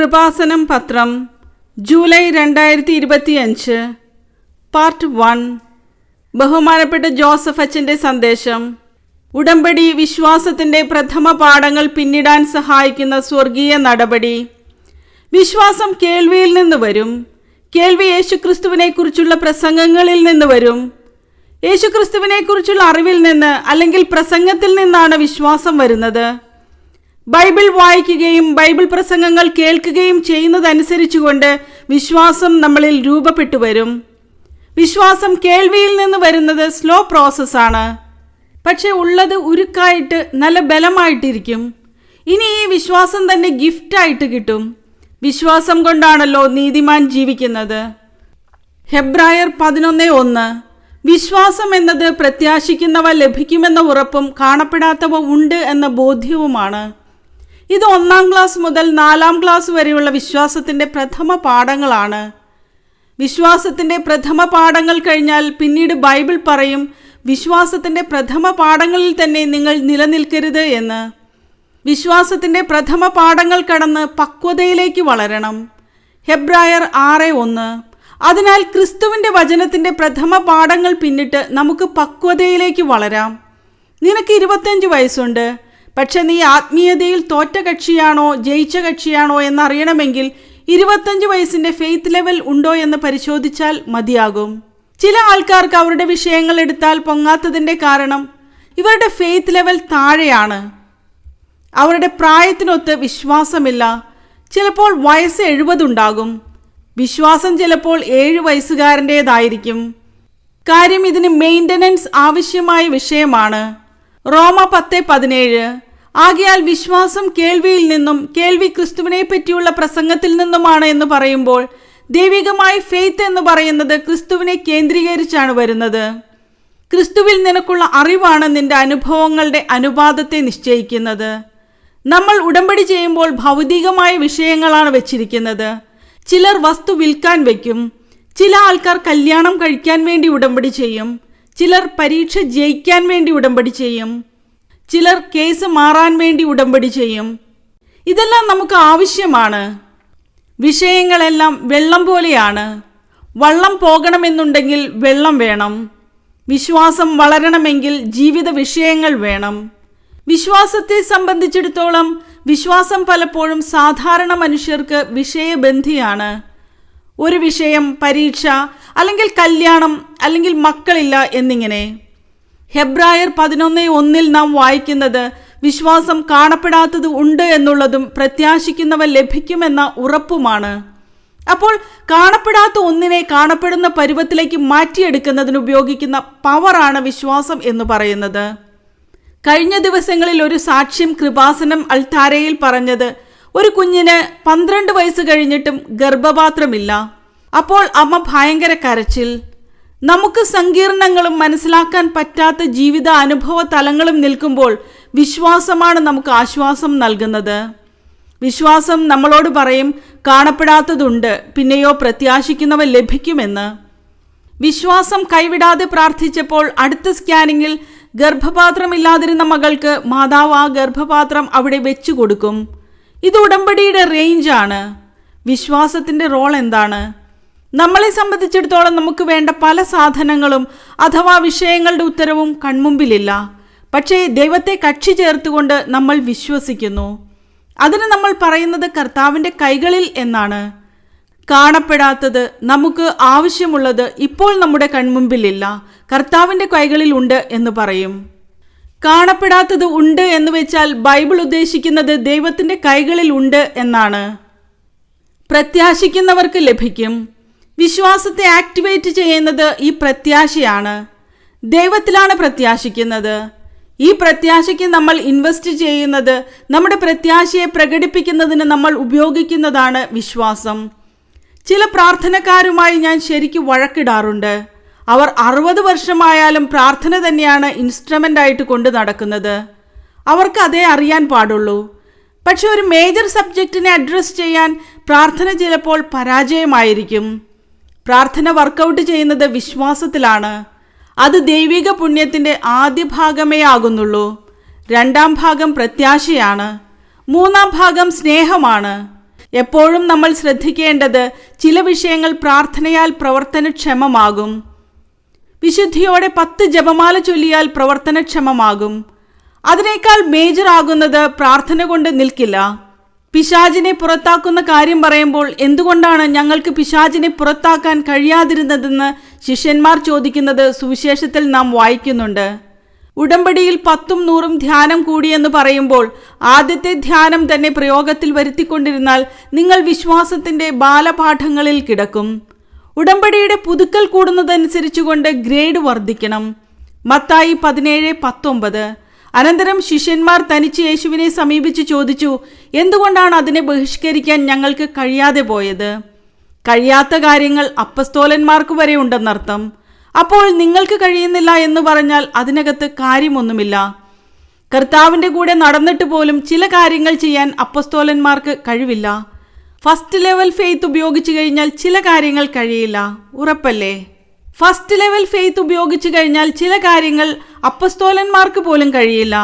കൃപാസനം പത്രം July 2025 part 1. ബഹുമാനപ്പെട്ട Joseph അച്ഛൻ്റെ സന്ദേശം. ഉടമ്പടി വിശ്വാസത്തിൻ്റെ പ്രഥമ പാഠങ്ങൾ പിന്നിടാൻ സഹായിക്കുന്ന സ്വർഗീയ നടപടി. വിശ്വാസം കേൾവിയിൽ നിന്ന് വരും. കേൾവി യേശുക്രിസ്തുവിനെക്കുറിച്ചുള്ള പ്രസംഗങ്ങളിൽ നിന്ന് വരും. യേശുക്രിസ്തുവിനെക്കുറിച്ചുള്ള അറിവിൽ നിന്ന് അല്ലെങ്കിൽ പ്രസംഗത്തിൽ നിന്നാണ് വിശ്വാസം വരുന്നത്. ബൈബിൾ വായിക്കുകയും ബൈബിൾ പ്രസംഗങ്ങൾ കേൾക്കുകയും ചെയ്യുന്നതനുസരിച്ചുകൊണ്ട് വിശ്വാസം നമ്മളിൽ രൂപപ്പെട്ടു വരും. വിശ്വാസം കേൾവിയിൽ നിന്ന് വരുന്നത് സ്ലോ പ്രോസസ്സാണ്. പക്ഷെ ഉള്ളത് ഉരുക്കായിട്ട് നല്ല ബലമായിട്ടിരിക്കും. ഇനി ഈ വിശ്വാസം തന്നെ ഗിഫ്റ്റായിട്ട് കിട്ടും. വിശ്വാസം കൊണ്ടാണല്ലോ നീതിമാൻ ജീവിക്കുന്നത്. ഹെബ്രായർ 11:1. വിശ്വാസം എന്നത് പ്രത്യാശിക്കുന്നവ ലഭിക്കുമെന്ന ഉറപ്പും കാണപ്പെടാത്തവ ഉണ്ട് എന്ന ബോധ്യവുമാണ്. ഇത് 1-ാം ക്ലാസ് മുതൽ 4-ാം ക്ലാസ് വരെയുള്ള വിശ്വാസത്തിൻ്റെ പ്രഥമ പാഠങ്ങളാണ്. വിശ്വാസത്തിൻ്റെ പ്രഥമ പാഠങ്ങൾ കഴിഞ്ഞാൽ പിന്നീട് ബൈബിൾ പറയും വിശ്വാസത്തിൻ്റെ പ്രഥമ പാഠങ്ങളിൽ തന്നെ നിങ്ങൾ നിലനിൽക്കരുത് എന്ന്. വിശ്വാസത്തിൻ്റെ പ്രഥമ പാഠങ്ങൾ കടന്ന് പക്വതയിലേക്ക് വളരണം. ഹെബ്രായർ 6:1. അതിനാൽ ക്രിസ്തുവിൻ്റെ വചനത്തിൻ്റെ പ്രഥമ പാഠങ്ങൾ പിന്നിട്ട് നമുക്ക് പക്വതയിലേക്ക് വളരാം. നിനക്ക് 25 വയസ്സുണ്ട്. പക്ഷെ നീ ആത്മീയതയിൽ തോറ്റ കക്ഷിയാണോ ജയിച്ച കക്ഷിയാണോ എന്നറിയണമെങ്കിൽ 25 വയസ്സിൻ്റെ ഫെയ്ത്ത് ലെവൽ ഉണ്ടോ എന്ന് പരിശോധിച്ചാൽ മതിയാകും. ചില ആൾക്കാർക്ക് അവരുടെ വിഷയങ്ങൾ എടുത്താൽ പൊങ്ങാത്തതിൻ്റെ കാരണം ഇവരുടെ ഫെയ്ത്ത് ലെവൽ താഴെയാണ്. അവരുടെ പ്രായത്തിനൊത്ത് വിശ്വാസമില്ല. ചിലപ്പോൾ വയസ്സ് 70 ഉണ്ടാകും. വിശ്വാസം ചിലപ്പോൾ 7 വയസ്സുകാരൻ്റേതായിരിക്കും. കാര്യം ഇതിന് മെയിൻ്റനൻസ് ആവശ്യമായ വിഷയമാണ്. റോമ 10:17. ആകയാൽ വിശ്വാസം കേൾവിയിൽ നിന്നും കേൾവി ക്രിസ്തുവിനെ പറ്റിയുള്ള പ്രസംഗത്തിൽ നിന്നുമാണ് എന്ന് പറയുമ്പോൾ ദൈവികമായ ഫെയ്ത്ത് എന്ന് പറയുന്നത് ക്രിസ്തുവിനെ കേന്ദ്രീകരിച്ചാണ് വരുന്നത്. ക്രിസ്തുവിൽ നിനക്കുള്ള അറിവാണ് നിന്റെ അനുഭവങ്ങളുടെ അനുപാതത്തെ നിശ്ചയിക്കുന്നത്. നമ്മൾ ഉടമ്പടി ചെയ്യുമ്പോൾ ഭൗതികമായ വിഷയങ്ങളാണ് വെച്ചിരിക്കുന്നത്. ചിലർ വസ്തു വിൽക്കാൻ വയ്ക്കും. ചില ആൾക്കാർ കല്യാണം കഴിക്കാൻ വേണ്ടി ഉടമ്പടി ചെയ്യും. ചിലർ പരീക്ഷ ജയിക്കാൻ വേണ്ടി ഉടമ്പടി ചെയ്യും. ചിലർ കേസ് മാറാൻ വേണ്ടി ഉടമ്പടി ചെയ്യും. ഇതെല്ലാം നമുക്ക് ആവശ്യമാണ്. വിഷയങ്ങളെല്ലാം വെള്ളം പോലെയാണ്. വള്ളം പോകണമെന്നുണ്ടെങ്കിൽ വെള്ളം വേണം. വിശ്വാസം വളരണമെങ്കിൽ ജീവിത വിഷയങ്ങൾ വേണം. വിശ്വാസത്തെ സംബന്ധിച്ചിടത്തോളം വിശ്വാസം പലപ്പോഴും സാധാരണ മനുഷ്യർക്ക് വിഷയബന്ധിയാണ്. ഒരു വിഷയം, പരീക്ഷ, അല്ലെങ്കിൽ കല്യാണം, അല്ലെങ്കിൽ മക്കളില്ല എന്നിങ്ങനെ. ഹെബ്രായർ 11:1 നാം വായിക്കുന്നത് വിശ്വാസം കാണപ്പെടാത്തത് ഉണ്ട് എന്നുള്ളതും പ്രത്യാശിക്കുന്നവ ലഭിക്കുമെന്ന ഉറപ്പുമാണ്. അപ്പോൾ കാണപ്പെടാത്ത ഒന്നിനെ കാണപ്പെടുന്ന പരുവത്തിലേക്ക് മാറ്റിയെടുക്കുന്നതിന് ഉപയോഗിക്കുന്ന പവറാണ് വിശ്വാസം എന്ന് പറയുന്നത്. കഴിഞ്ഞ ദിവസങ്ങളിൽ ഒരു സാക്ഷ്യം കൃപാസനം അൾത്താരയിൽ പറഞ്ഞത് ഒരു കുഞ്ഞിന് 12 വയസ്സ് കഴിഞ്ഞിട്ടും ഗർഭപാത്രമില്ല. അപ്പോൾ അമ്മ ഭയങ്കര കരച്ചിൽ. നമുക്ക് സങ്കീർണങ്ങളും മനസ്സിലാക്കാൻ പറ്റാത്ത ജീവിത അനുഭവ തലങ്ങളും നിൽക്കുമ്പോൾ വിശ്വാസമാണ് നമുക്ക് ആശ്വാസം നൽകുന്നത്. വിശ്വാസം നമ്മളോട് പറയും കാണപ്പെടാത്തതുണ്ട്, പിന്നെയോ പ്രത്യാശിക്കുന്നവ ലഭിക്കുമെന്ന്. വിശ്വാസം കൈവിടാതെ പ്രാർത്ഥിച്ചപ്പോൾ അടുത്ത സ്കാനിങ്ങിൽ ഗർഭപാത്രമില്ലാതിരുന്ന മകൾക്ക് മാതാവ് ആ ഗർഭപാത്രം അവിടെ വെച്ചു കൊടുക്കും. ഇത് ഉടമ്പടിയുടെ റേഞ്ചാണ്. വിശ്വാസത്തിൻ്റെ റോൾ എന്താണ്? നമ്മളെ സംബന്ധിച്ചിടത്തോളം നമുക്ക് വേണ്ട പല സാധനങ്ങളും അഥവാ വിഷയങ്ങളുടെ ഉത്തരവും കൺമുമ്പിലില്ല. പക്ഷേ ദൈവത്തെ കക്ഷി ചേർത്തുകൊണ്ട് നമ്മൾ വിശ്വസിക്കുന്നു. അതിന് നമ്മൾ പറയുന്നത് കർത്താവിൻ്റെ കൈകളിൽ എന്നാണ്. കാണപ്പെടാത്തത്, നമുക്ക് ആവശ്യമുള്ളത് ഇപ്പോൾ നമ്മുടെ കൺമുമ്പിലില്ല, കർത്താവിൻ്റെ കൈകളിൽ ഉണ്ട് എന്ന് പറയും. കാണപ്പെടാത്തത് ഉണ്ട് എന്ന് വെച്ചാൽ ബൈബിൾ ഉദ്ദേശിക്കുന്നത് ദൈവത്തിൻ്റെ കൈകളിൽ ഉണ്ട് എന്നാണ്. പ്രത്യാശിക്കുന്നവർക്ക് ലഭിക്കും. വിശ്വാസത്തെ ആക്ടിവേറ്റ് ചെയ്യുന്നത് ഈ പ്രത്യാശയാണ്. ദൈവത്തിലാണ് പ്രത്യാശിക്കുന്നത്. ഈ പ്രത്യാശയ്ക്ക് നമ്മൾ ഇൻവെസ്റ്റ് ചെയ്യുന്നത്, നമ്മുടെ പ്രത്യാശയെ പ്രകടിപ്പിക്കുന്നതിന് നമ്മൾ ഉപയോഗിക്കുന്നതാണ് വിശ്വാസം. ചില പ്രാർത്ഥനക്കാരുമായി ഞാൻ ശരിക്കും വഴക്കിടാറുണ്ട്. അവർ 60 വർഷമായാലും പ്രാർത്ഥന തന്നെയാണ് ഇൻസ്ട്രുമെൻ്റ് ആയിട്ട് കൊണ്ട് നടക്കുന്നത്. അവർക്ക് അതേ അറിയാൻ പാടുള്ളൂ. പക്ഷെ ഒരു മേജർ സബ്ജക്റ്റിനെ അഡ്രസ്സ് ചെയ്യാൻ പ്രാർത്ഥന ചിലപ്പോൾ പരാജയമായിരിക്കും. പ്രാർത്ഥന വർക്കൗട്ട് ചെയ്യുന്നത് വിശ്വാസത്തിലാണ്. അത് ദൈവിക പുണ്യത്തിൻ്റെ ആദ്യ ഭാഗമേ ആകുന്നുള്ളൂ. 2-ാം ഭാഗം പ്രത്യാശയാണ്. 3-ാം ഭാഗം സ്നേഹമാണ്. എപ്പോഴും നമ്മൾ ശ്രദ്ധിക്കേണ്ടത് ചില വിഷയങ്ങൾ പ്രാർത്ഥനയാൽ പ്രവർത്തനക്ഷമമാകും. വിശുദ്ധിയോടെ 10 ജപമാല ചൊല്ലിയാൽ പ്രവർത്തനക്ഷമമാകും. അതിനേക്കാൾ മേജർ ആകുന്നത് പ്രാർത്ഥന കൊണ്ട് നിൽക്കില്ല. പിശാചിനെ പുറത്താക്കുന്ന കാര്യം പറയുമ്പോൾ എന്തുകൊണ്ടാണ് ഞങ്ങൾക്ക് പിശാചിനെ പുറത്താക്കാൻ കഴിയാതിരുന്നതെന്ന് ശിഷ്യന്മാർ ചോദിക്കുന്നത് സുവിശേഷത്തിൽ നാം വായിക്കുന്നുണ്ട്. ഉടമ്പടിയിൽ 10ഉം 100ഉം ധ്യാനം കൂടിയെന്ന് പറയുമ്പോൾ ആദ്യത്തെ ധ്യാനം തന്നെ പ്രയോഗത്തിൽ വരുത്തിക്കൊണ്ടിരുന്നാൽ നിങ്ങൾ വിശ്വാസത്തിന്റെ ബാലപാഠങ്ങളിൽ കിടക്കും. ഉടമ്പടിയുടെ പുതുക്കൽ കൂടുന്നതനുസരിച്ചുകൊണ്ട് ഗ്രേഡ് വർദ്ധിക്കണം. മത്തായി 17:19. അനന്തരം ശിഷ്യന്മാർ തനിച്ച് യേശുവിനെ സമീപിച്ച് ചോദിച്ചു, എന്തുകൊണ്ടാണ് അതിനെ ബഹിഷ്കരിക്കാൻ ഞങ്ങൾക്ക് കഴിയാതെ പോയത്? കഴിയാത്ത കാര്യങ്ങൾ അപ്പസ്തോലന്മാർക്ക് വരെ ഉണ്ടെന്നർത്ഥം. അപ്പോൾ നിങ്ങൾക്ക് കഴിയുന്നില്ല എന്ന് പറഞ്ഞാൽ അതിനകത്ത് കാര്യമൊന്നുമില്ല. കർത്താവിൻ്റെ കൂടെ നടന്നിട്ട് പോലും ചില കാര്യങ്ങൾ ചെയ്യാൻ അപ്പസ്തോലന്മാർക്ക് കഴിവില്ല. ഫസ്റ്റ് ലെവൽ ഫെയ്ത്ത് ഉപയോഗിച്ചു കഴിഞ്ഞാൽ ചില കാര്യങ്ങൾ കഴിയില്ല, ഉറപ്പല്ലേ? ഫസ്റ്റ് ലെവൽ ഫെയ്ത്ത് ഉപയോഗിച്ചു കഴിഞ്ഞാൽ ചില കാര്യങ്ങൾ അപ്പസ്തോലന്മാർക്ക് പോലും കഴിയില്ല.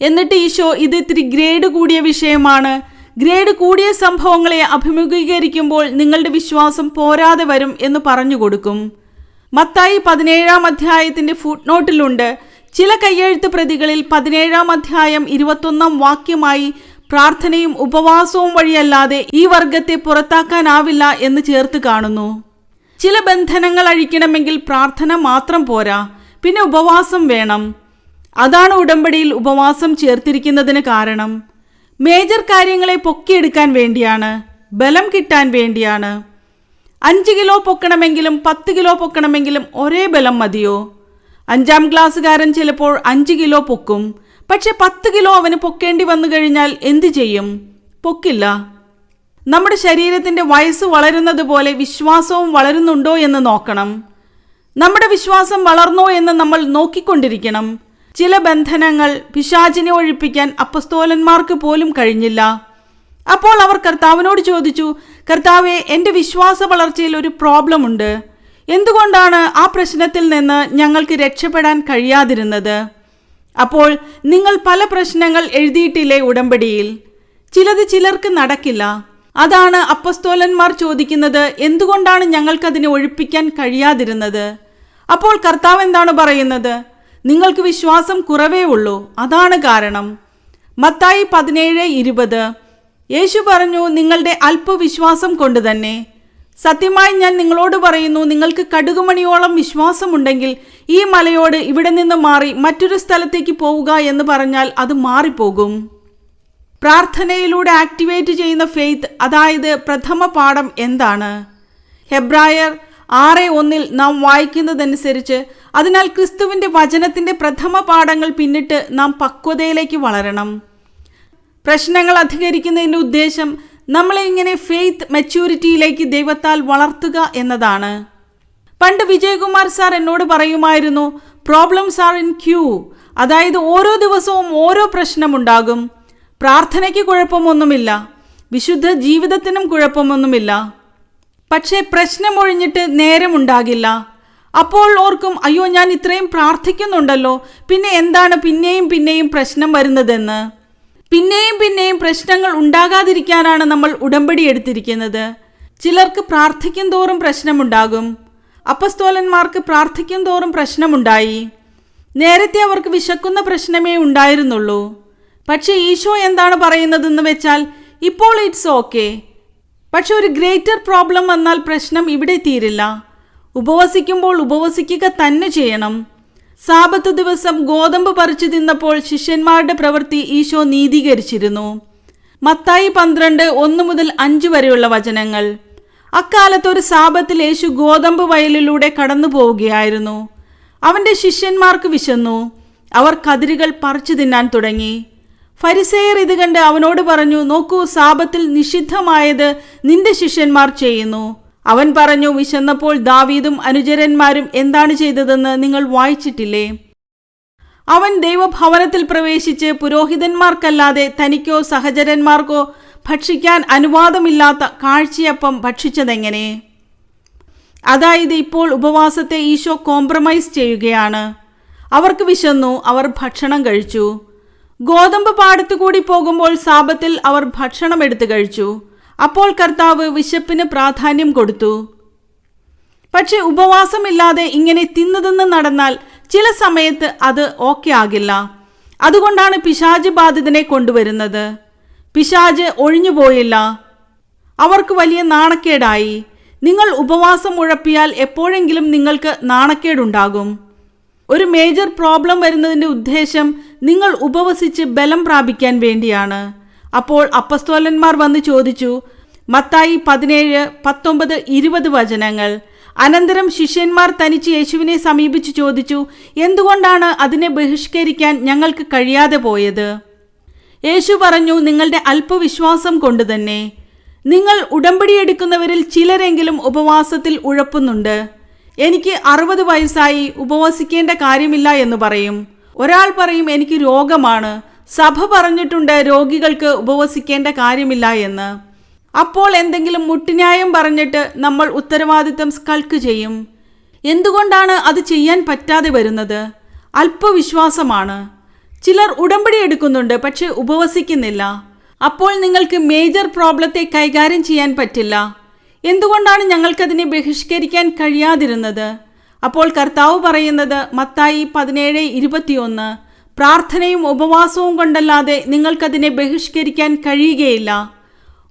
എന്നിട്ട് ഈശോ ഇത് ഇത്തിരി ഗ്രേഡ് കൂടിയ വിഷയമാണ്, ഗ്രേഡ് കൂടിയ സംഭവങ്ങളെ അഭിമുഖീകരിക്കുമ്പോൾ നിങ്ങളുടെ വിശ്വാസം പോരാതെ വരും എന്ന് പറഞ്ഞു കൊടുക്കും. മത്തായി 17-ാം അധ്യായത്തിന്റെ ഫുട്നോട്ടിലുണ്ട്, ചില കയ്യെഴുത്ത് പ്രതികളിൽ 17-ാം അധ്യായം 21-ാം വാക്യമായി പ്രാർത്ഥനയും ഉപവാസവും വഴിയല്ലാതെ ഈ വർഗത്തെ പുറത്താക്കാനാവില്ല എന്ന് ചേർത്ത് കാണുന്നു. ചില ബന്ധനങ്ങൾ അഴിക്കണമെങ്കിൽ പ്രാർത്ഥന മാത്രം പോരാ, പിന്നെ ഉപവാസം വേണം. അതാണ് ഉടമ്പടിയിൽ ഉപവാസം ചേർത്തിരിക്കുന്നതിന് കാരണം. മേജർ കാര്യങ്ങളെ പൊക്കിയെടുക്കാൻ വേണ്ടിയാണ്, ബലം കിട്ടാൻ വേണ്ടിയാണ്. 5 കിലോ പൊക്കണമെങ്കിലും 10 കിലോ പൊക്കണമെങ്കിലും ഒരേ ബലം മതിയോ? 5ാം ക്ലാസ്സുകാരൻ ചിലപ്പോൾ 5 കിലോ പൊക്കും, പക്ഷെ 10 കിലോ അവന് പൊക്കേണ്ടി വന്നു കഴിഞ്ഞാൽ എന്തു ചെയ്യും? പൊക്കില്ല. നമ്മുടെ ശരീരത്തിന്റെ വയസ്സ് വളരുന്നത് പോലെ വിശ്വാസവും വളരുന്നുണ്ടോ എന്ന് നോക്കണം. നമ്മുടെ വിശ്വാസം വളർന്നോ എന്ന് നമ്മൾ നോക്കിക്കൊണ്ടിരിക്കണം. ചില ബന്ധനങ്ങൾ പിശാചിനെ ഒഴിപ്പിക്കാൻ അപ്പസ്തോലന്മാർക്ക് പോലും കഴിഞ്ഞില്ല. അപ്പോൾ അവർ കർത്താവിനോട് ചോദിച്ചു, കർത്താവേ, എൻ്റെ വിശ്വാസ വളർച്ചയിൽ ഒരു പ്രോബ്ലം ഉണ്ട്. എന്തുകൊണ്ടാണ് ആ പ്രശ്നത്തിൽ നിന്ന് ഞങ്ങൾക്ക് രക്ഷപ്പെടാൻ കഴിയാതിരുന്നത്? അപ്പോൾ നിങ്ങൾ പല പ്രശ്നങ്ങൾ എഴുതിയിട്ടില്ലേ ഉടമ്പടിയിൽ? ചിലത് ചിലർക്ക് നടക്കില്ല. അതാണ് അപ്പസ്തോലന്മാർ ചോദിക്കുന്നത്, എന്തുകൊണ്ടാണ് ഞങ്ങൾക്കതിനെ ഒഴിപ്പിക്കാൻ കഴിയാതിരുന്നത്? അപ്പോൾ കർത്താവ് എന്താണ് പറയുന്നത്? നിങ്ങൾക്ക് വിശ്വാസം കുറവേ ഉള്ളൂ, അതാണ് കാരണം. മത്തായി 17:20. യേശു പറഞ്ഞു, നിങ്ങളുടെ അല്പവിശ്വാസം കൊണ്ട് തന്നെ. സത്യമായി ഞാൻ നിങ്ങളോട് പറയുന്നു, നിങ്ങൾക്ക് കടുകുമണിയോളം വിശ്വാസമുണ്ടെങ്കിൽ ഈ മലയോട് ഇവിടെ നിന്ന് മാറി മറ്റൊരു സ്ഥലത്തേക്ക് പോവുക എന്ന് പറഞ്ഞാൽ അത് മാറിപ്പോകും. പ്രാർത്ഥനയിലൂടെ ആക്ടിവേറ്റ് ചെയ്യുന്ന ഫെയ്ത്ത്, അതായത് പ്രഥമ പാഠം എന്താണ്? ഹെബ്രായർ 6:1 നാം വായിക്കുന്നതനുസരിച്ച്, അതിനാൽ ക്രിസ്തുവിൻ്റെ വചനത്തിൻ്റെ പ്രഥമ പാഠങ്ങൾ പിന്നിട്ട് നാം പക്വതയിലേക്ക് വളരണം. പ്രശ്നങ്ങൾ അധികരിക്കുന്നതിൻ്റെ ഉദ്ദേശം നമ്മളെ ഇങ്ങനെ ഫെയ്ത്ത് മെച്യൂരിറ്റിയിലേക്ക് ദൈവത്താൽ വളർത്തുക എന്നതാണ്. പണ്ട് വിജയകുമാർ സാർ എന്നോട് പറയുമായിരുന്നു, പ്രോബ്ലംസ് ആർ ഇൻ ക്യൂ. അതായത് ഓരോ ദിവസവും ഓരോ പ്രശ്നമുണ്ടാകും. പ്രാർത്ഥനയ്ക്ക് കുഴപ്പമൊന്നുമില്ല, വിശുദ്ധ ജീവിതത്തിനും കുഴപ്പമൊന്നുമില്ല. പക്ഷേ പ്രശ്നമൊഴിഞ്ഞിട്ട് നേരമുണ്ടാകില്ല. അപ്പോൾ ഓർക്കും, അയ്യോ, ഞാൻ ഇത്രയും പ്രാർത്ഥിക്കുന്നുണ്ടല്ലോ, പിന്നെ എന്താണ് പിന്നെയും പിന്നെയും പ്രശ്നം വരുന്നതെന്ന്. പിന്നെയും പിന്നെയും പ്രശ്നങ്ങൾ ഉണ്ടാകാതിരിക്കാനാണ് നമ്മൾ ഉടമ്പടി എടുത്തിരിക്കുന്നത്. ചിലർക്ക് പ്രാർത്ഥിക്കും തോറും പ്രശ്നമുണ്ടാകും. അപ്പസ്തോലന്മാർക്ക് പ്രാർത്ഥിക്കും തോറും പ്രശ്നമുണ്ടായി. നേരത്തെ അവർക്ക് വിശക്കുന്ന പ്രശ്നമേ ഉണ്ടായിരുന്നുള്ളൂ. പക്ഷേ ഈശോ എന്താണ് പറയുന്നതെന്ന് വെച്ചാൽ, ഇപ്പോൾ ഇറ്റ്സ് ഓക്കെ. പക്ഷെ ഒരു ഗ്രേറ്റർ പ്രോബ്ലം വന്നാൽ പ്രശ്നം ഇവിടെ തീരില്ല. ഉപവസിക്കുമ്പോൾ ഉപവസിക്കുക തന്നെ ചെയ്യണം. സാബത്ത് ദിവസം ഗോതമ്പ് പറിച്ചു തിന്നപ്പോൾ ശിഷ്യന്മാരുടെ പ്രവൃത്തി ഈശോ നീതീകരിച്ചിരുന്നു. മത്തായി 12:1-5 വരെയുള്ള വചനങ്ങൾ. അക്കാലത്ത് ഒരു സാബത്തിൽ യേശു ഗോതമ്പ് വയലിലൂടെ കടന്നു പോവുകയായിരുന്നു. അവൻ്റെ ശിഷ്യന്മാർക്ക് വിശന്നു. അവർ കതിരുകൾ പറിച്ചു തിന്നാൻ തുടങ്ങി. ഫരിസേയർ ഇത് കണ്ട് അവനോട് പറഞ്ഞു, നോക്കൂ, സാബത്തിൽ നിഷിദ്ധമായത് നിന്റെ ശിഷ്യന്മാർ ചെയ്യുന്നു. അവൻ പറഞ്ഞു, വിശന്നപ്പോൾ ദാവീദും അനുചരന്മാരും എന്താണ് ചെയ്തതെന്ന് നിങ്ങൾ വായിച്ചിട്ടില്ലേ? അവൻ ദൈവഭവനത്തിൽ പ്രവേശിച്ച് പുരോഹിതന്മാർക്കല്ലാതെ തനിക്കോ സഹചരന്മാർക്കോ ഭക്ഷിക്കാൻ അനുവാദമില്ലാത്ത കാഴ്ചയപ്പം ഭക്ഷിച്ചതെങ്ങനെ? അതായത് ഇപ്പോൾ ഉപവാസത്തെ ഈശോ കോംപ്രമൈസ് ചെയ്യുകയാണ്. അവർക്ക് വിശന്നു, അവർ ഭക്ഷണം കഴിച്ചു. ഗോതമ്പ് പാടത്തു കൂടി പോകുമ്പോൾ സാബത്തിൽ അവർ ഭക്ഷണം എടുത്തു കഴിച്ചു. അപ്പോൾ കർത്താവ് വിശപ്പിന് പ്രാധാന്യം കൊടുത്തു. പക്ഷെ ഉപവാസമില്ലാതെ ഇങ്ങനെ തിന്നു നടന്നാൽ ചില സമയത്ത് അത് ഓക്കെ ആകില്ല. അതുകൊണ്ടാണ് പിശാച് ബാധിതനെ കൊണ്ടുവരുന്നത്. പിശാച് ഒഴിഞ്ഞുപോയില്ല. അവർക്ക് വലിയ നാണക്കേടായി. നിങ്ങൾ ഉപവാസം ഉഴപ്പിയാൽ എപ്പോഴെങ്കിലും നിങ്ങൾക്ക് നാണക്കേടുണ്ടാകും. ഒരു മേജർ പ്രോബ്ലം വരുന്നതിൻ്റെ ഉദ്ദേശം നിങ്ങൾ ഉപവസിച്ച് ബലം പ്രാപിക്കാൻ വേണ്ടിയാണ്. അപ്പോൾ അപ്പസ്തോലന്മാർ വന്ന് ചോദിച്ചു. മത്തായി 17, 19, 20 വചനങ്ങൾ. അനന്തരം ശിഷ്യന്മാർ തനിച്ച് യേശുവിനെ സമീപിച്ച് ചോദിച്ചു, എന്തുകൊണ്ടാണ് അതിനെ ബഹിഷ്കരിക്കാൻ ഞങ്ങൾക്ക് കഴിയാതെ പോയത്? യേശു പറഞ്ഞു, നിങ്ങളുടെ അല്പവിശ്വാസം കൊണ്ട് തന്നെ. നിങ്ങൾ ഉടമ്പടിയെടുക്കുന്നവരിൽ ചിലരെങ്കിലും ഉപവാസത്തിൽ ഉഴപ്പുന്നുണ്ട്. എനിക്ക് 60 വയസ്സായി, ഉപവസിക്കേണ്ട കാര്യമില്ല എന്ന് പറയും. ഒരാൾ പറയും, എനിക്ക് രോഗമാണ്, സഭ പറഞ്ഞിട്ടുണ്ട് രോഗികൾക്ക് ഉപവസിക്കേണ്ട കാര്യമില്ല എന്ന്. അപ്പോൾ എന്തെങ്കിലും മുട്ടുന്യായം പറഞ്ഞിട്ട് നമ്മൾ ഉത്തരവാദിത്തം സ്കൾക്ക് ചെയ്യും. എന്തുകൊണ്ടാണ് അത് ചെയ്യാൻ പറ്റാതെ വരുന്നത്? അല്പവിശ്വാസമാണ്. ചിലർ ഉടമ്പടി എടുക്കുന്നുണ്ട്, പക്ഷെ ഉപവസിക്കുന്നില്ല. അപ്പോൾ നിങ്ങൾക്ക് മേജർ പ്രോബ്ലത്തെ കൈകാര്യം ചെയ്യാൻ പറ്റില്ല. എന്തുകൊണ്ടാണ് ഞങ്ങൾക്കതിനെ ബഹിഷ്കരിക്കാൻ കഴിയാതിരുന്നത്? അപ്പോൾ കർത്താവ് പറയുന്നത് മത്തായി 17:21, പ്രാർത്ഥനയും ഉപവാസവും കൊണ്ടല്ലാതെ നിങ്ങൾക്കതിനെ ബഹിഷ്കരിക്കാൻ കഴിയുകയില്ല.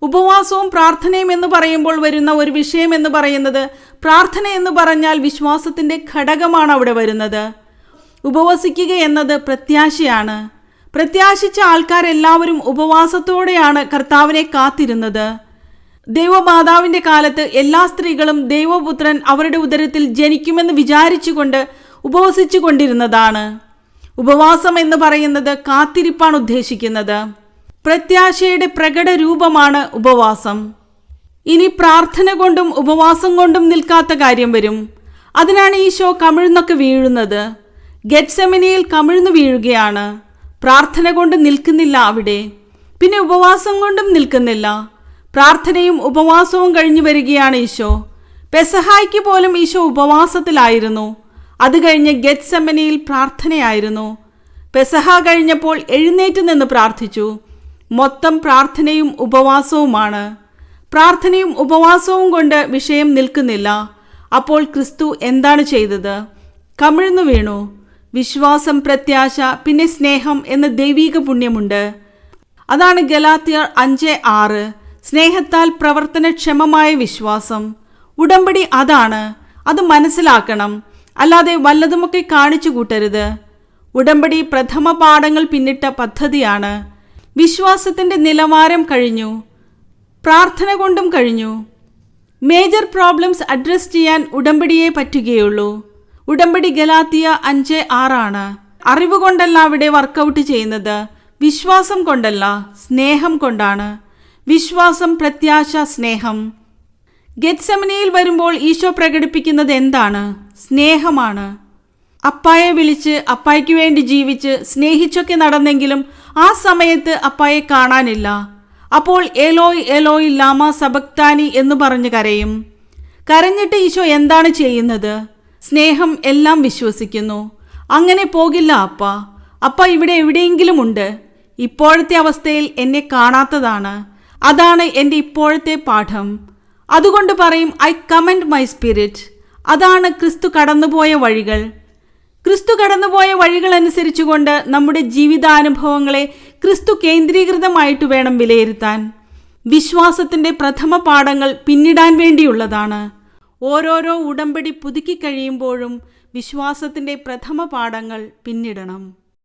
ഉപവാസവും പ്രാർത്ഥനയും എന്ന് പറയുമ്പോൾ വരുന്ന ഒരു വിഷയം എന്ന് പറയുന്നത്, പ്രാർത്ഥന എന്ന് പറഞ്ഞാൽ വിശ്വാസത്തിൻ്റെ ഘടകമാണ് അവിടെ വരുന്നത്. ഉപവസിക്കുക എന്നത് പ്രത്യാശയാണ്. പ്രത്യാശിച്ച ആൾക്കാരെല്ലാവരും ഉപവാസത്തോടെയാണ് കർത്താവിനെ കാത്തിരുന്നത്. ദൈവമാതാവിൻ്റെ കാലത്ത് എല്ലാ സ്ത്രീകളും ദൈവപുത്രൻ അവരുടെ ഉദരത്തിൽ ജനിക്കുമെന്ന് വിചാരിച്ചുകൊണ്ട് ഉപവസിച്ചു കൊണ്ടിരുന്നതാണ്. ഉപവാസം എന്ന് പറയുന്നത് കാത്തിരിപ്പാണ് ഉദ്ദേശിക്കുന്നത്. പ്രത്യാശയുടെ പ്രകട രൂപമാണ് ഉപവാസം. ഇനി പ്രാർത്ഥന കൊണ്ടും ഉപവാസം കൊണ്ടും നിൽക്കാത്ത കാര്യം വരും. അതിനാണ് ഈശോ കമിഴ്ന്നൊക്കെ വീഴുന്നത്. ഗെത്സെമനിയിൽ കമിഴ്ന്നു വീഴുകയാണ്. പ്രാർത്ഥന കൊണ്ട് നിൽക്കുന്നില്ല അവിടെ. പിന്നെ ഉപവാസം കൊണ്ടും നിൽക്കുന്നില്ല. പ്രാർത്ഥനയും ഉപവാസവും കഴിഞ്ഞു വരികയാണ് ഈശോ. പെസഹായ്ക്ക് പോലും ഈശോ ഉപവാസത്തിലായിരുന്നു. അത് കഴിഞ്ഞ് ഗെത്സെമനിയിൽ പ്രാർത്ഥനയായിരുന്നു. പെസഹ കഴിഞ്ഞപ്പോൾ എഴുന്നേറ്റ് നിന്ന് പ്രാർത്ഥിച്ചു. മൊത്തം പ്രാർത്ഥനയും ഉപവാസവുമാണ്. പ്രാർത്ഥനയും ഉപവാസവും കൊണ്ട് വിഷയം നിൽക്കുന്നില്ല. അപ്പോൾ ക്രിസ്തു എന്താണ് ചെയ്തത്? കമിഴ്ന്നു വീണു. വിശ്വാസം, പ്രത്യാശ, പിന്നെ സ്നേഹം എന്ന ദൈവീക പുണ്യമുണ്ട്. അതാണ് ഗലാത്യർ 5:6. സ്നേഹത്താൽ പ്രവർത്തനക്ഷമമായ വിശ്വാസം. ഉടമ്പടി അതാണ്. അത് മനസ്സിലാക്കണം. അല്ലാതെ വല്ലതുമൊക്കെ കാണിച്ചു കൂട്ടരുത്. ഉടമ്പടി പ്രഥമ പാഠങ്ങൾ പിന്നിട്ട പദ്ധതിയാണ്. വിശ്വാസത്തിൻ്റെ നിലവാരം കഴിഞ്ഞു. പ്രാർത്ഥന കൊണ്ടും കഴിഞ്ഞു. മേജർ പ്രോബ്ലംസ് അഡ്രസ് ചെയ്യാൻ ഉടമ്പടിയെ പറ്റുകയുള്ളൂ. ഉടമ്പടി ഗലാത്യ 5:6. അറിവ് കൊണ്ടല്ല അവിടെ വർക്കൗട്ട് ചെയ്യുന്നത്. വിശ്വാസം കൊണ്ടല്ല, സ്നേഹം കൊണ്ടാണ്. വിശ്വാസം, പ്രത്യാശ, സ്നേഹം. ഗെത്സെമനിയിൽ വരുമ്പോൾ ഈശോ പ്രകടിപ്പിക്കുന്നത് എന്താണ്? സ്നേഹമാണ്. അപ്പായെ വിളിച്ച് അപ്പായ്ക്ക് വേണ്ടി ജീവിച്ച് സ്നേഹിച്ചൊക്കെ നടന്നെങ്കിലും ആ സമയത്ത് അപ്പായെ കാണാനില്ല. അപ്പോൾ ഏലോയ് ഏലോയ് ലാമ സബക്താനി എന്ന് പറഞ്ഞ് കരയും. കരഞ്ഞിട്ട് ഈശോ എന്താണ് ചെയ്യുന്നത്? സ്നേഹം എല്ലാം വിശ്വസിക്കുന്നു. അങ്ങനെ പോകില്ല അപ്പ. അപ്പ ഇവിടെ എവിടെയെങ്കിലും ഉണ്ട്. ഇപ്പോഴത്തെ അവസ്ഥയിൽ എന്നെ കാണാത്തതാണ്. അതാണ് എൻ്റെ ഇപ്പോഴത്തെ പാഠം. അതുകൊണ്ട് പറയും, ഐ കമൻഡ് മൈ സ്പിരിറ്റ്. അതാണ് ക്രിസ്തു കടന്നുപോയ വഴികൾ. ക്രിസ്തു കടന്നുപോയ വഴികൾ അനുസരിച്ചുകൊണ്ട് നമ്മുടെ ജീവിതാനുഭവങ്ങളെ ക്രിസ്തു കേന്ദ്രീകൃതമായിട്ട് വേണം വിലയിരുത്താൻ. വിശ്വാസത്തിൻ്റെ പ്രഥമ പാഠങ്ങൾ പിന്നിടാൻ വേണ്ടിയുള്ളതാണ്. ഓരോരോ ഉടമ്പടി പുതുക്കി കഴിയുമ്പോഴും വിശ്വാസത്തിൻ്റെ പ്രഥമ പാഠങ്ങൾ പിന്നിടണം.